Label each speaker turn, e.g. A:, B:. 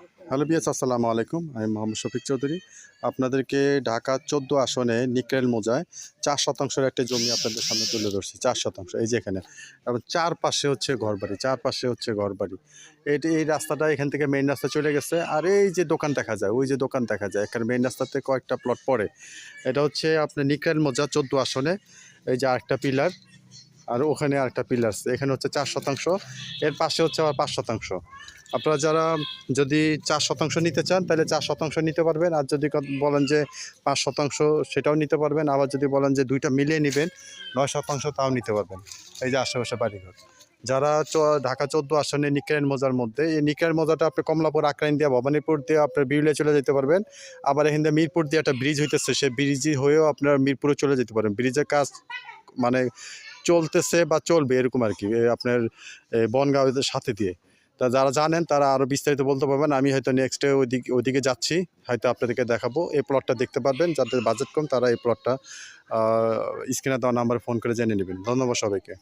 A: Hello বিয়াস, আসসালামু আলাইকুম। আমি মোহাম্মদ শফিক চৌধুরী। আপনাদেরকে ঢাকা ১৪ আসনে নিকরেল মৌজায় ৪% একটা জমি আপনাদের সামনে তুলে ধরছি। ৪%, এই যে এখানে। এবং চারপাশে হচ্ছে ঘরবাড়ি, চারপাশে হচ্ছে ঘরবাড়ি। এই রাস্তাটা এখান থেকে মেইন রাস্তা চলে গেছে। আর এই যে দোকান দেখা যায়, ওই যে দোকান দেখা যায়, এখানে মেইন রাস্তাতে কয়েকটা প্লট পড়ে। এটা হচ্ছে আপনার নিকরেল মৌজা ১৪ আসনে। এই যে আরেকটা পিলার, আর ওখানে আরেকটা পিলার আছে। এখানে হচ্ছে ৪%, এর পাশে হচ্ছে আবার ৫%। আপনারা যারা যদি ৪% নিতে চান তাহলে ৪% নিতে পারবেন। আর যদি বলেন যে ৫% সেটাও নিতে পারবেন। আবার যদি বলেন যে দুইটা মিলিয়ে নেবেন ৯% তাও নিতে পারবেন। এই যে আশেপাশে বাড়িঘর। যারা ঢাকা ১৪ আসনে নিকরেল মৌজার মধ্যে, এই নিকরেল মৌজাটা আপনি কমলাপুর, আক্রাইন দিয়ে, ভবানীপুর দিয়ে আপনার বিউলিয়া চলে যেতে পারবেন। আবার এখান থেকে মিরপুর দিয়ে একটা ব্রিজ হইতেছে, সেই ব্রিজই হয়েও আপনার মিরপুরে চলে যেতে পারেন। ব্রিজের কাজ মানে চলতেছে বা চলবে এরকম আর কি, আপনার বনগাঁওয়ের সাথে দিয়ে। তা যারা জানেন তারা আরও বিস্তারিত বলতে পারবেন। আমি হয়তো নেক্সটে ওইদিকে যাচ্ছি, হয়তো আপনাদেরকে দেখাবো। এই প্লটটা দেখতে পারবেন। যাদের বাজেট কম তারা এই প্লটটা স্ক্রিনে দেওয়া নাম্বারে ফোন করে জেনে নেবেন। ধন্যবাদ সবাইকে।